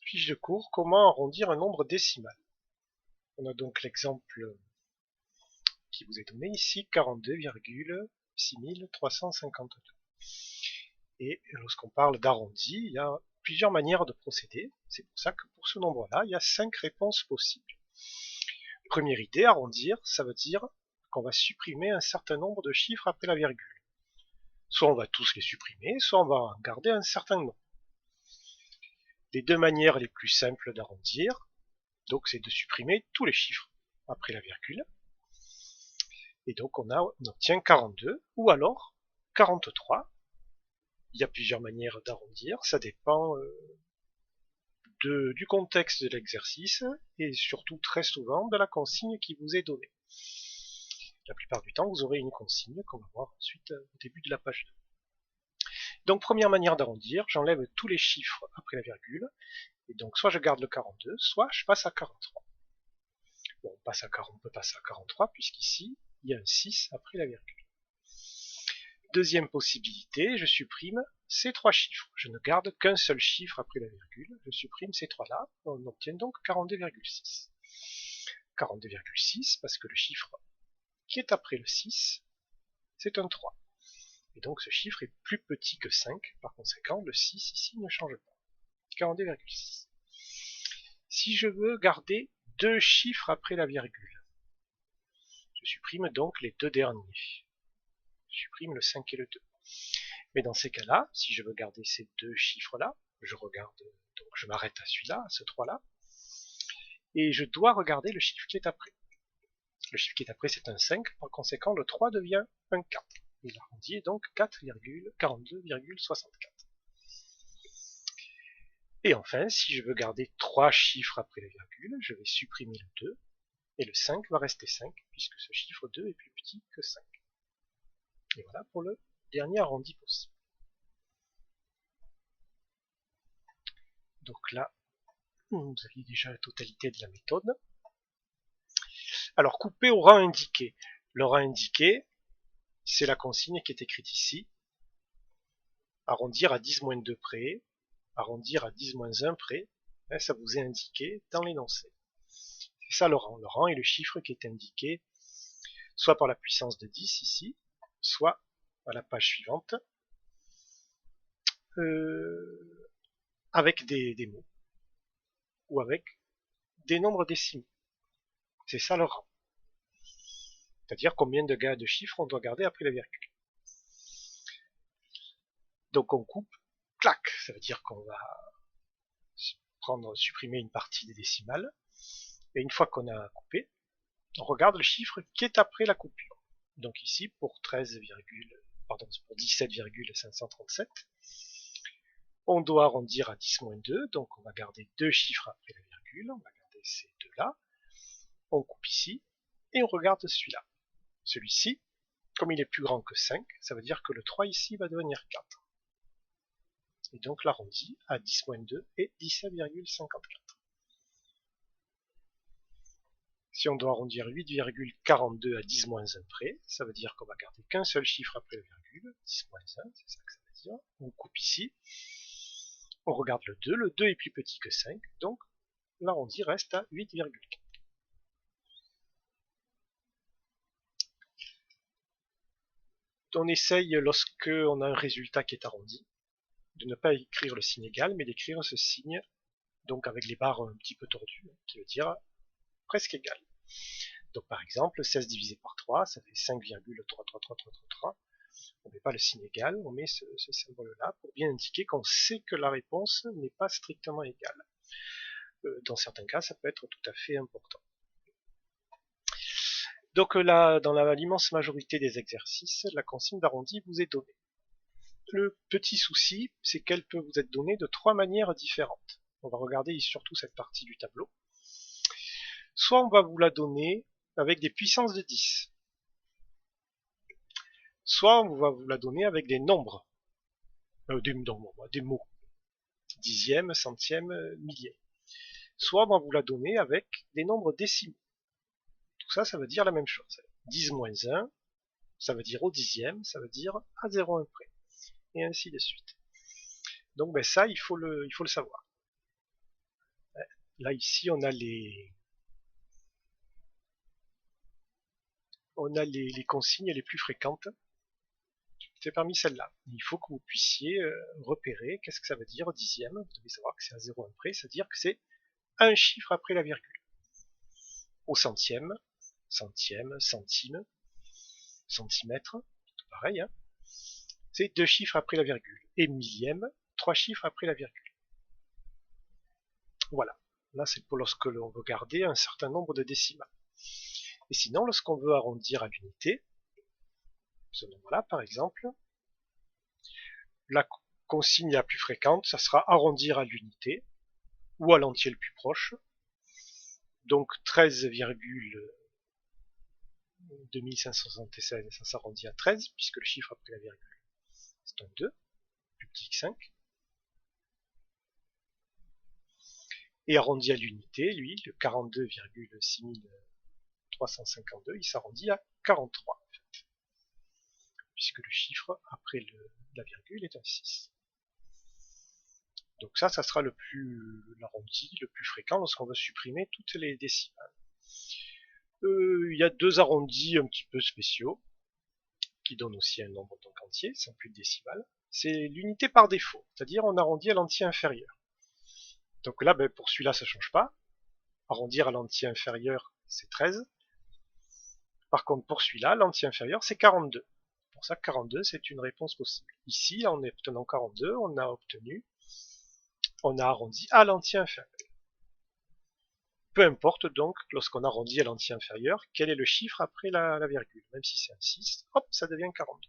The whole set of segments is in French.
Fiche de cours, comment arrondir un nombre décimal. On a donc l'exemple qui vous est donné ici, 42,6352. Et lorsqu'on parle d'arrondi, il y a plusieurs manières de procéder. C'est pour ça que pour ce nombre-là, il y a 5 réponses possibles. Première idée, arrondir, ça veut dire qu'on va supprimer un certain nombre de chiffres après la virgule. Soit on va tous les supprimer, soit on va en garder un certain nombre. Les deux manières les plus simples d'arrondir, donc c'est de supprimer tous les chiffres après la virgule. Et donc on obtient 42 ou alors 43. Il y a plusieurs manières d'arrondir, ça dépend du contexte de l'exercice et surtout très souvent de la consigne qui vous est donnée. La plupart du temps, vous aurez une consigne qu'on va voir ensuite au début de la page 2. Donc première manière d'arrondir, j'enlève tous les chiffres après la virgule, et donc soit je garde le 42, soit je passe à 43. Bon, on peut passer à 43 puisqu'ici, il y a un 6 après la virgule. Deuxième possibilité, je supprime ces trois chiffres. Je ne garde qu'un seul chiffre après la virgule, je supprime ces trois-là, on obtient donc 42,6. 42,6 parce que le chiffre qui est après le 6, c'est un 3. Et donc ce chiffre est plus petit que 5, par conséquent le 6 ici ne change pas. 42,6. Si je veux garder deux chiffres après la virgule, je supprime donc les deux derniers. Je supprime le 5 et le 2. Mais dans ces cas-là, si je veux garder ces deux chiffres-là, je regarde, donc je m'arrête à celui-là, à ce 3-là, et je dois regarder le chiffre qui est après. Le chiffre qui est après, c'est un 5, par conséquent le 3 devient un 4. Il arrondit donc 4,42,64. Et enfin, si je veux garder trois chiffres après la virgule, je vais supprimer le 2, et le 5 va rester 5, puisque ce chiffre 2 est plus petit que 5. Et voilà pour le dernier arrondi possible. Donc là, vous avez déjà la totalité de la méthode. Alors, couper au rang indiqué. Le rang indiqué, c'est la consigne qui est écrite ici. Arrondir à 10-2 près, arrondir à 10-1 près, ça vous est indiqué dans l'énoncé. C'est ça le rang. Le rang est le chiffre qui est indiqué soit par la puissance de 10 ici, soit à la page suivante, avec des mots, ou avec des nombres décimaux. C'est ça le rang. C'est-à-dire combien de chiffres on doit garder après la virgule. Donc on coupe, clac, ça veut dire qu'on va supprimer une partie des décimales, et une fois qu'on a coupé, on regarde le chiffre qui est après la coupure. Donc ici, pour 17,537, on doit arrondir à 10-2, donc on va garder deux chiffres après la virgule, on va garder ces deux-là, on coupe ici, et on regarde celui-là. Celui-ci, comme il est plus grand que 5, ça veut dire que le 3 ici va devenir 4. Et donc l'arrondi à 10-2 est 17,54. Si on doit arrondir 8,42 à 10-1 près, ça veut dire qu'on va garder qu'un seul chiffre après la virgule, 10-1, c'est ça que ça veut dire. On coupe ici, on regarde le 2 est plus petit que 5, donc l'arrondi reste à 8,4. On essaye, lorsque on a un résultat qui est arrondi, de ne pas écrire le signe égal, mais d'écrire ce signe, donc avec les barres un petit peu tordues, qui veut dire presque égal. Donc par exemple, 16 divisé par 3, ça fait 5,33333. On ne met pas le signe égal, on met ce symbole-là pour bien indiquer qu'on sait que la réponse n'est pas strictement égale. Dans certains cas, ça peut être tout à fait important. Donc là, dans l'immense majorité des exercices, la consigne d'arrondi vous est donnée. Le petit souci, c'est qu'elle peut vous être donnée de trois manières différentes. On va regarder surtout cette partie du tableau. Soit on va vous la donner avec des puissances de 10. Soit on va vous la donner avec des nombres. Des mots. Dixième, centième, millier. Soit on va vous la donner avec des nombres décimaux. Tout ça, ça veut dire la même chose. 10-1, ça veut dire au dixième, ça veut dire à 0,1 près. Et ainsi de suite. Donc ça, il faut le savoir. Là, ici, on a les consignes les plus fréquentes. C'est parmi celles-là. Il faut que vous puissiez repérer qu'est-ce que ça veut dire dixième. Vous devez savoir que c'est à 0 près, c'est-à-dire que c'est un chiffre après la virgule. Au centième, centime, centimètre, tout pareil, hein. C'est 2 chiffres après la virgule. Et millième, 3 chiffres après la virgule. Voilà. Là, c'est pour lorsque l'on veut garder un certain nombre de décimales. Et sinon, lorsqu'on veut arrondir à l'unité, ce nombre-là, par exemple, la consigne la plus fréquente, ça sera arrondir à l'unité, ou à l'entier le plus proche. Donc 13,2576, ça s'arrondit à 13, puisque le chiffre après la virgule, c'est un 2, plus petit que 5. Et arrondi à l'unité, lui, le 42,6352, il s'arrondit à 43, en fait, puisque le chiffre après la virgule est un 6. Donc ça sera l'arrondi le plus fréquent lorsqu'on veut supprimer toutes les décimales. Il y a 2 arrondis un petit peu spéciaux, qui donnent aussi un nombre donc entier, sans plus de décimales. C'est l'unité par défaut, c'est-à-dire on arrondit à l'entier inférieur. Donc là, pour celui-là, ça ne change pas. Arrondir à l'entier inférieur, c'est 13. Par contre, pour celui-là, l'entier inférieur, c'est 42. Pour ça, 42, c'est une réponse possible. Ici, en obtenant 42, on a arrondi à l'entier inférieur. Peu importe donc, lorsqu'on arrondit à l'entier inférieur, quel est le chiffre après la virgule. Même si c'est un 6, hop, ça devient 42.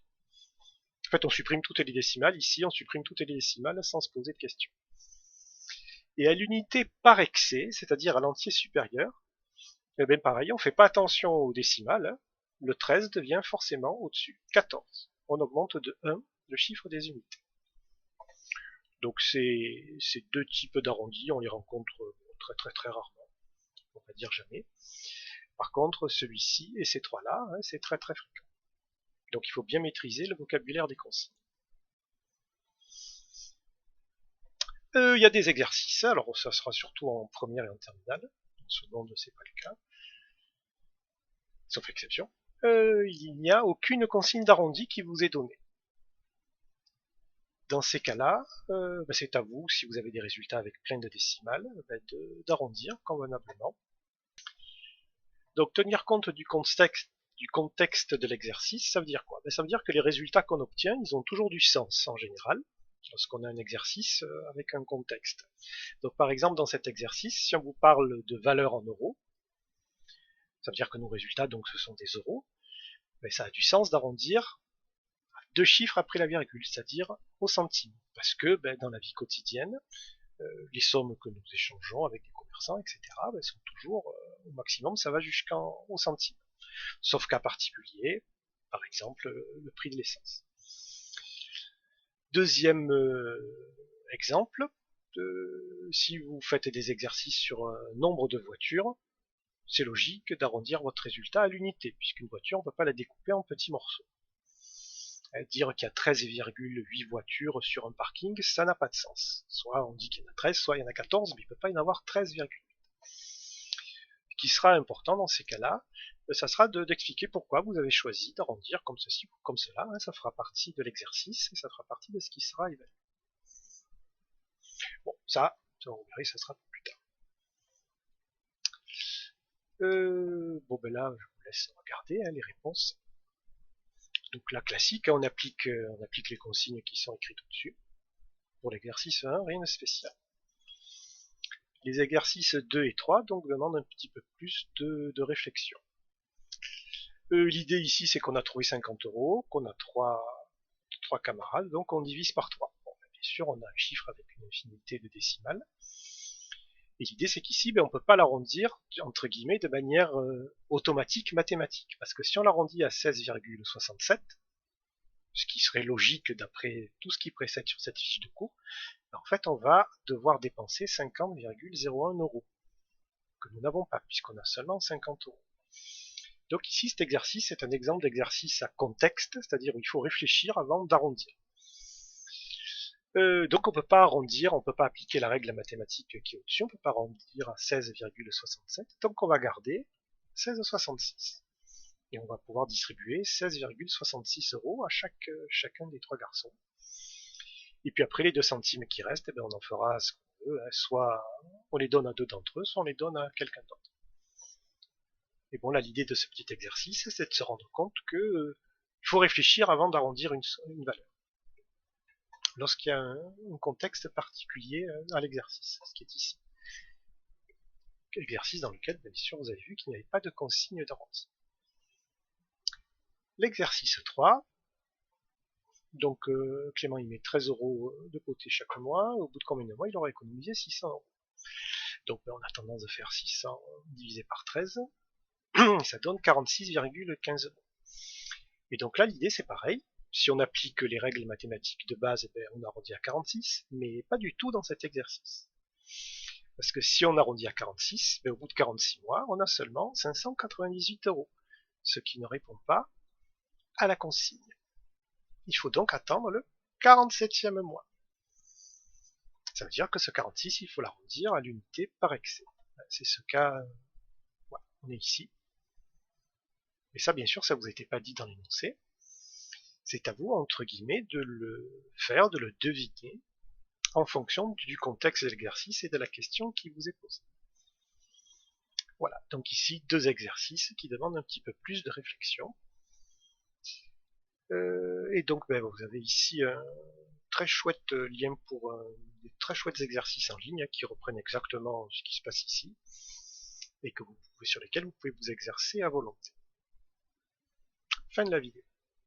En fait, on supprime toutes les décimales. Ici, on supprime toutes les décimales sans se poser de questions. Et à l'unité par excès, c'est-à-dire à l'entier supérieur, eh bien pareil, on ne fait pas attention aux décimales. Le 13 devient forcément au-dessus. 14. On augmente de 1 le chiffre des unités. Donc ces 2 types d'arrondis, on les rencontre très très très rarement. On va dire jamais. Par contre, celui-ci et ces 3-là, hein, c'est très très fréquent. Donc il faut bien maîtriser le vocabulaire des consignes. Il y a des exercices, alors ça sera surtout en première et en terminale. En seconde, c'est pas le cas. Sauf exception. Il n'y a aucune consigne d'arrondi qui vous est donnée. Dans ces cas-là, c'est à vous, si vous avez des résultats avec plein de décimales, d'arrondir convenablement. Donc tenir compte du contexte de l'exercice, ça veut dire quoi? Ça veut dire que les résultats qu'on obtient, ils ont toujours du sens en général, lorsqu'on a un exercice avec un contexte. Donc par exemple, dans cet exercice, si on vous parle de valeur en euros, ça veut dire que nos résultats, donc, ce sont des euros, ça a du sens d'arrondir 2 chiffres après la virgule, c'est-à-dire au centime. Parce que dans la vie quotidienne, les sommes que nous échangeons avec des commerçants, etc., sont toujours au maximum, ça va jusqu'au centime. Sauf cas particulier, par exemple, le prix de l'essence. Deuxième exemple, si vous faites des exercices sur un nombre de voitures, c'est logique d'arrondir votre résultat à l'unité, puisqu'une voiture, on ne peut pas la découper en petits morceaux. Dire qu'il y a 13,8 voitures sur un parking, ça n'a pas de sens. Soit on dit qu'il y en a 13, soit il y en a 14, mais il ne peut pas y en avoir 13,8. Ce qui sera important dans ces cas-là, ça sera d'expliquer pourquoi vous avez choisi d'arrondir comme ceci ou comme cela. Ça fera partie de l'exercice et ça fera partie de ce qui sera évalué. Bon, ça, on verra, ça sera plus tard. Là, je vous laisse regarder les réponses. Donc la classique, on applique les consignes qui sont écrites au-dessus. Pour l'exercice 1, rien de spécial. Les exercices 2 et 3 donc demandent un petit peu plus de réflexion. L'idée ici, c'est qu'on a trouvé 50 €, qu'on a 3 camarades, donc on divise par 3. Bon, bien sûr, on a un chiffre avec une infinité de décimales. Et l'idée, c'est qu'ici, on ne peut pas l'arrondir, entre guillemets, de manière automatique, mathématique. Parce que si on l'arrondit à 16,67, ce qui serait logique d'après tout ce qui précède sur cette fiche de cours, en fait, on va devoir dépenser 50,01 €, que nous n'avons pas, puisqu'on a seulement 50 €. Donc ici, cet exercice est un exemple d'exercice à contexte, c'est-à-dire où il faut réfléchir avant d'arrondir. Donc on peut pas arrondir, on peut pas appliquer la règle mathématique qui est au-dessus, on peut pas arrondir à 16,67, donc on va garder 16,66. Et on va pouvoir distribuer 16,66 € à chacun des 3 garçons. Et puis après les 2 centimes qui restent, eh bien, on en fera ce qu'on veut, hein. Soit on les donne à 2 d'entre eux, soit on les donne à quelqu'un d'autre. Et bon, là l'idée de ce petit exercice, c'est de se rendre compte que il faut réfléchir avant d'arrondir une valeur. Lorsqu'il y a un contexte particulier à l'exercice, ce qui est ici. Exercice dans lequel, bien sûr, vous avez vu qu'il n'y avait pas de consigne d'arrondi. L'exercice 3, donc Clément il met 13 € de côté chaque mois, au bout de combien de mois il aura économisé 600 €. Donc on a tendance de faire 600 divisé par 13, ça donne 46,15 €. Et donc là l'idée c'est pareil, si on applique les règles mathématiques de base, eh bien, on arrondit à 46, mais pas du tout dans cet exercice. Parce que si on arrondit à 46, ben, au bout de 46 mois, on a seulement 598 €, ce qui ne répond pas à la consigne. Il faut donc attendre le 47e mois. Ça veut dire que ce 46, il faut l'arrondir à l'unité par excès. C'est ce cas, voilà, on est ici. Mais ça, bien sûr, ça vous était pas dit dans l'énoncé. C'est à vous, entre guillemets, de le faire, de le deviner, en fonction du contexte de l'exercice et de la question qui vous est posée. Voilà, donc ici, 2 exercices qui demandent un petit peu plus de réflexion. Et donc, ben, vous avez ici un très chouette lien pour des très chouettes exercices en ligne qui reprennent exactement ce qui se passe ici et que vous pouvez, sur lesquels vous pouvez vous exercer à volonté. Fin de la vidéo.